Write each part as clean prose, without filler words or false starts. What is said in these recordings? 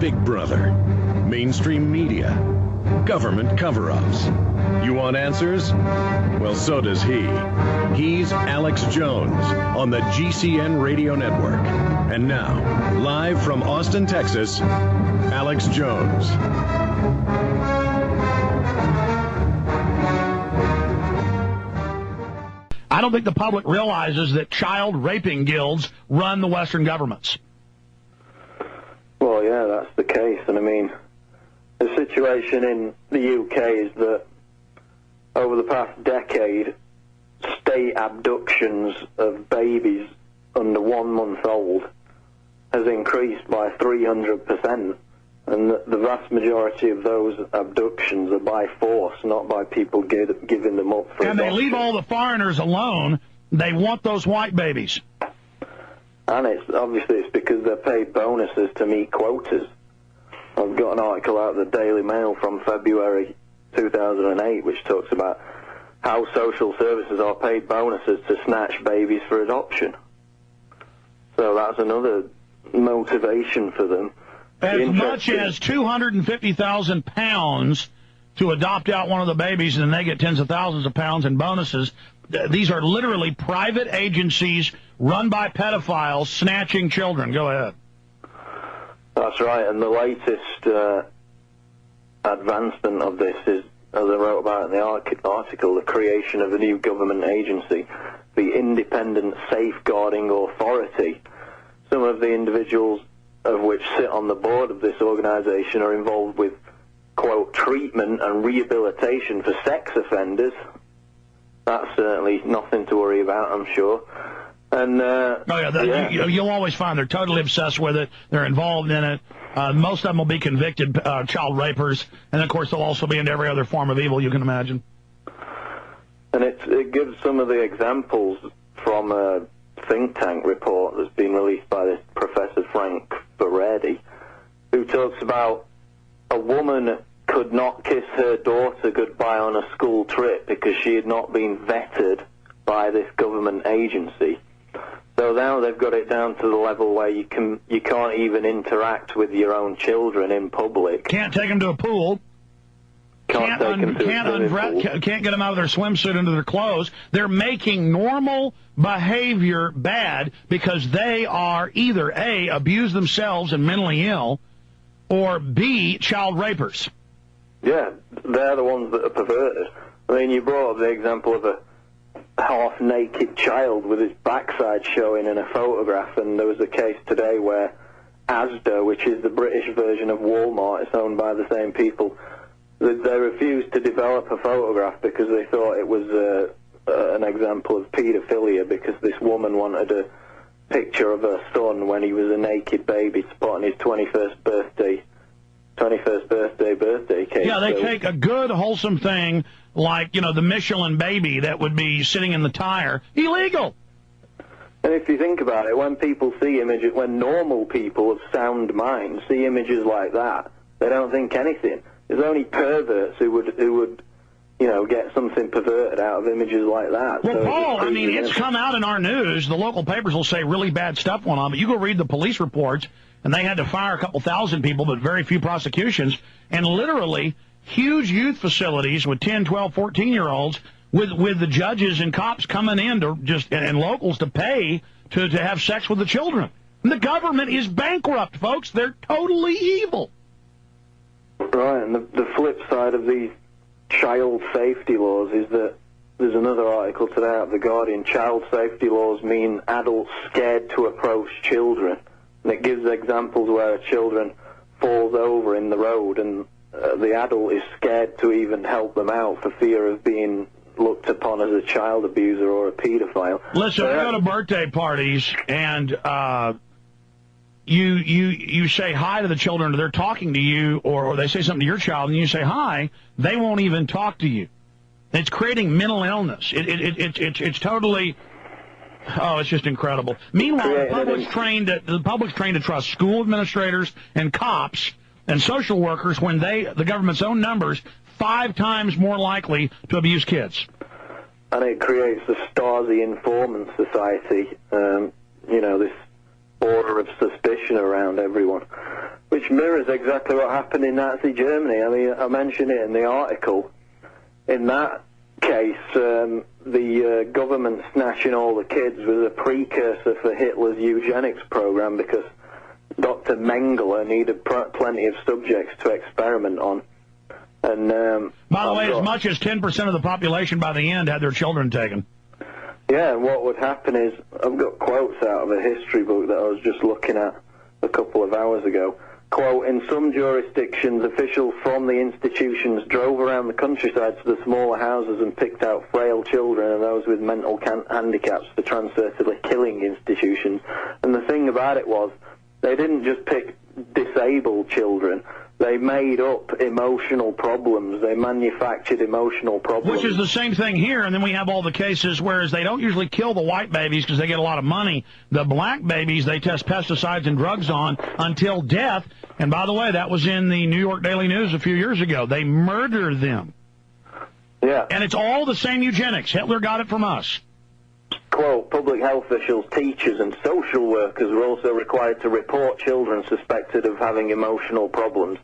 Big Brother, mainstream media, government cover-ups. You want answers? Well, so does he. He's Alex Jones on the GCN Radio Network. And now, live from Austin, Texas, Alex Jones. I don't think the public realizes that child raping guilds run the Western governments. Well, yeah, that's the case. And I mean, the situation in the UK is that over the past decade, state abductions of babies under 1 month old has increased by 300%. And the vast majority of those abductions are by force, not by people giving them up for And adoption. they leave all the foreigners alone. They want those white babies. And it's because they're paid bonuses to meet quotas. I've got an article out of the Daily Mail from February 2008 which talks about how social services are paid bonuses to snatch babies for adoption. So that's another motivation for them. As much as £250,000 to adopt out one of the babies, and then they get tens of thousands of pounds in bonuses. These are literally private agencies run by pedophiles snatching children. Go ahead. That's right, and the latest advancement of this is, as I wrote about in the article, the creation of a new government agency, the Independent Safeguarding Authority. Some of the individuals of which sit on the board of this organization are involved with, quote, treatment and rehabilitation for sex offenders. That's certainly nothing to worry about, I'm sure. And you'll always find they're totally obsessed with it. They're involved in it. Most of them will be convicted child rapers, and of course they'll also be into every other form of evil you can imagine. And it gives some of the examples from a think tank report that's been released by this Professor Frank Ferretti, who talks about a woman could not kiss her daughter goodbye on a school trip because she had not been vetted by this government agency. So now they've got it down to the level where you can't even interact with your own children in public. Can't take them to a pool. Can't get them out of their swimsuit into their clothes. They're making normal behavior bad because they are either A, abused themselves and mentally ill, or B, child rapers. Yeah, they're the ones that are perverted. I mean, you brought up the example of a half-naked child with his backside showing in a photograph, and there was a case today where Asda, which is the British version of Walmart, it's owned by the same people, they refused to develop a photograph because they thought it was an example of paedophilia, because this woman wanted a picture of her son when he was a naked baby to put on his 21st birthday cake. Yeah, they take a good, wholesome thing like, the Michelin baby that would be sitting in the tire. Illegal! And if you think about it, when people see images, when normal people of sound mind see images like that, they don't think anything. There's only perverts who would get something perverted out of images like that. Well, so Paul, I mean, it's come out in our news. The local papers will say really bad stuff went on, but you go read the police reports, and they had to fire a couple thousand people, but very few prosecutions, and literally huge youth facilities with 10, 12, 14-year-olds with the judges and cops coming in to and locals to pay to have sex with the children. And the government is bankrupt, folks. They're totally evil. Right, and the flip side of these child safety laws is that there's another article today out of The Guardian. Child safety laws mean adults scared to approach children. And it gives examples where a children falls over in the road and the adult is scared to even help them out for fear of being looked upon as a child abuser or a pedophile. Listen, I go to birthday parties and you say hi to the children, or they're talking to you, or they say something to your child, and you say hi, they won't even talk to you. It's creating mental illness. It's totally... Oh, it's just incredible. Meanwhile, the public's trained to trust school administrators and cops and social workers when the government's own numbers 5 times more likely to abuse kids. And it creates a Stasi informant society, this order of suspicion around everyone, Which mirrors exactly what happened in Nazi Germany. I mean, I mentioned it in the article. In that case, the government snatching all the kids was a precursor for Hitler's eugenics program, because Dr. Mengele needed plenty of subjects to experiment on. And by the way, as much as 10% of the population by the end had their children taken. Yeah, and what would happen is, I've got quotes out of a history book that I was just looking at a couple of hours ago. Quote, in some jurisdictions, officials from the institutions drove around the countryside to the smaller houses and picked out frail children and those with mental handicaps for transfer to the killing institutions. And the thing about it was, they didn't just pick disabled children. They made up emotional problems. They manufactured emotional problems. Which is the same thing here, and then we have all the cases, whereas they don't usually kill the white babies because they get a lot of money. The black babies, they test pesticides and drugs on until death. And by the way, that was in the New York Daily News a few years ago. They murder them. Yeah. And it's all the same eugenics. Hitler got it from us. Quote, public health officials, teachers, and social workers were also required to report children suspected of having emotional problems.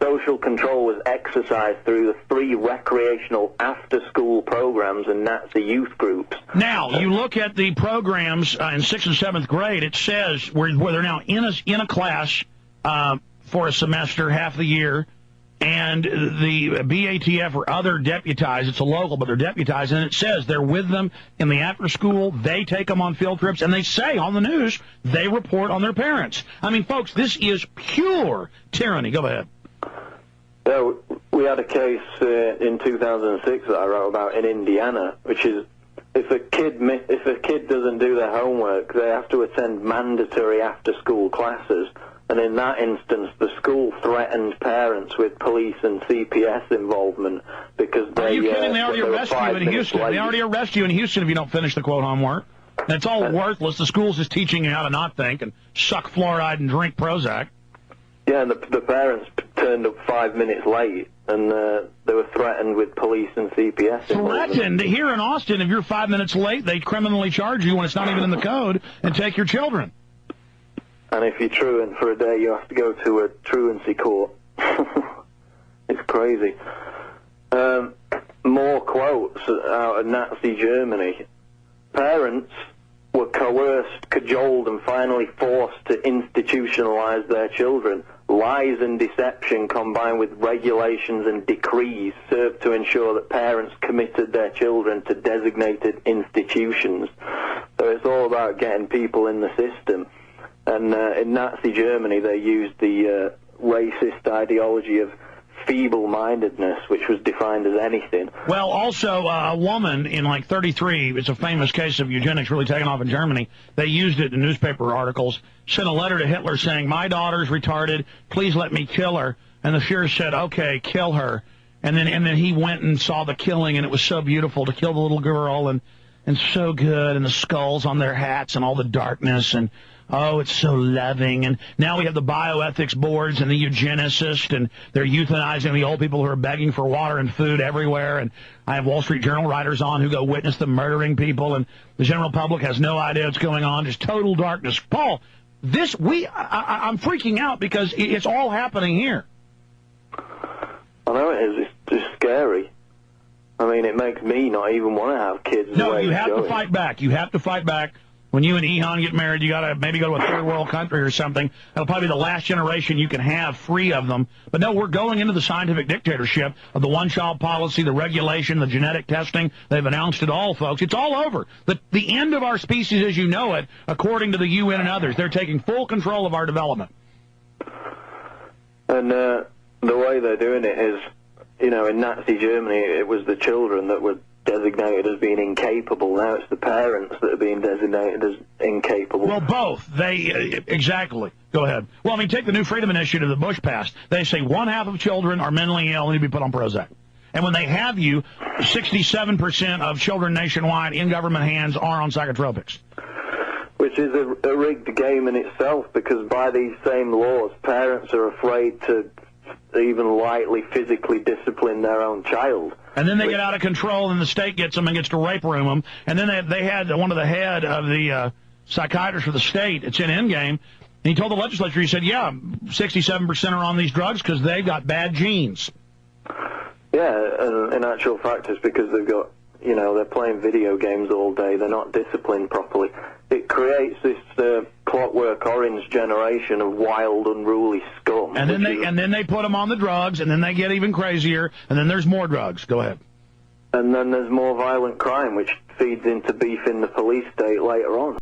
Social control was exercised through the 3 recreational after-school programs and Nazi youth groups. Now, you look at the programs in 6th and 7th grade, it says where they're now in a class for a semester, half the year, and the BATF or other deputized, it's a local, but they're deputized, and it says they're with them in the after school, they take them on field trips, and they say on the news they report on their parents. I mean, folks, this is pure tyranny. Go ahead. So we had a case in 2006 that I wrote about in Indiana, which is if a kid doesn't do their homework, they have to attend mandatory after-school classes. And in that instance, the school threatened parents with police and CPS involvement because they... Are you kidding? They already arrest you in Houston. They already arrest you in Houston if you don't finish the, quote, homework. And it's all worthless. The school's just teaching you how to not think and suck fluoride and drink Prozac. Yeah, and the parents turned up 5 minutes late, and they were threatened with police and CPS. Threatened? Here in Austin, if you're 5 minutes late, they criminally charge you when it's not even in the code and take your children. And if you're truant for a day, you have to go to a truancy court. It's crazy. More quotes out of Nazi Germany. Parents were coerced, cajoled, and finally forced to institutionalize their children. Lies and deception combined with regulations and decrees served to ensure that parents committed their children to designated institutions. So it's all about getting people in the system. And in Nazi Germany, they used the racist ideology of feeble-mindedness, which was defined as anything. Well, also, a woman in, like, 33, it's a famous case of eugenics really taking off in Germany. They used it in newspaper articles, sent a letter to Hitler saying, my daughter's retarded, please let me kill her. And the Fuhrer said, okay, kill her. And then he went and saw the killing, and it was so beautiful to kill the little girl, and so good, and the skulls on their hats and all the darkness, and oh, it's so loving. And now we have the bioethics boards and the eugenicists, and they're euthanizing the old people who are begging for water and food everywhere. And I have Wall Street Journal writers on who go witness them murdering people, and the general public has no idea what's going on. Just total darkness. Paul, I'm freaking out because it's all happening here. I know it is. It's just scary. I mean, it makes me not even want to have kids. No, you have to fight back. You have to fight back. When you and Ehan get married, you got to maybe go to a third world country or something. That'll probably be the last generation you can have free of them. But no, we're going into the scientific dictatorship of the one-child policy, the regulation, the genetic testing. They've announced it all, folks. It's all over. The end of our species as you know it, according to the UN and others. They're taking full control of our development. And the way they're doing it is, you know, in Nazi Germany, it was the children that were designated as being incapable. Now it's the parents that are being designated as incapable. Well, both. Exactly. Go ahead. Well, I mean, take the New Freedom Initiative that Bush passed. They say 1/2 of children are mentally ill and need to be put on Prozac. And when they have you, 67% of children nationwide in government hands are on psychotropics. Which is a rigged game in itself, because by these same laws, parents are afraid to even lightly physically discipline their own child. And then they get out of control, and the state gets them and gets to rape room them. And then they had one of the head of the psychiatrists for the state, it's in Endgame, And he told the legislature, he said, yeah, 67% are on these drugs because they got bad genes. Yeah, and in actual fact, it's because they've got, they're playing video games all day. They're not disciplined properly. It creates this Clockwork Orange generation of wild, unruly scum. And then they put them on the drugs, and then they get even crazier, and then there's more drugs. Go ahead. And then there's more violent crime, which feeds into beef in the police state later on.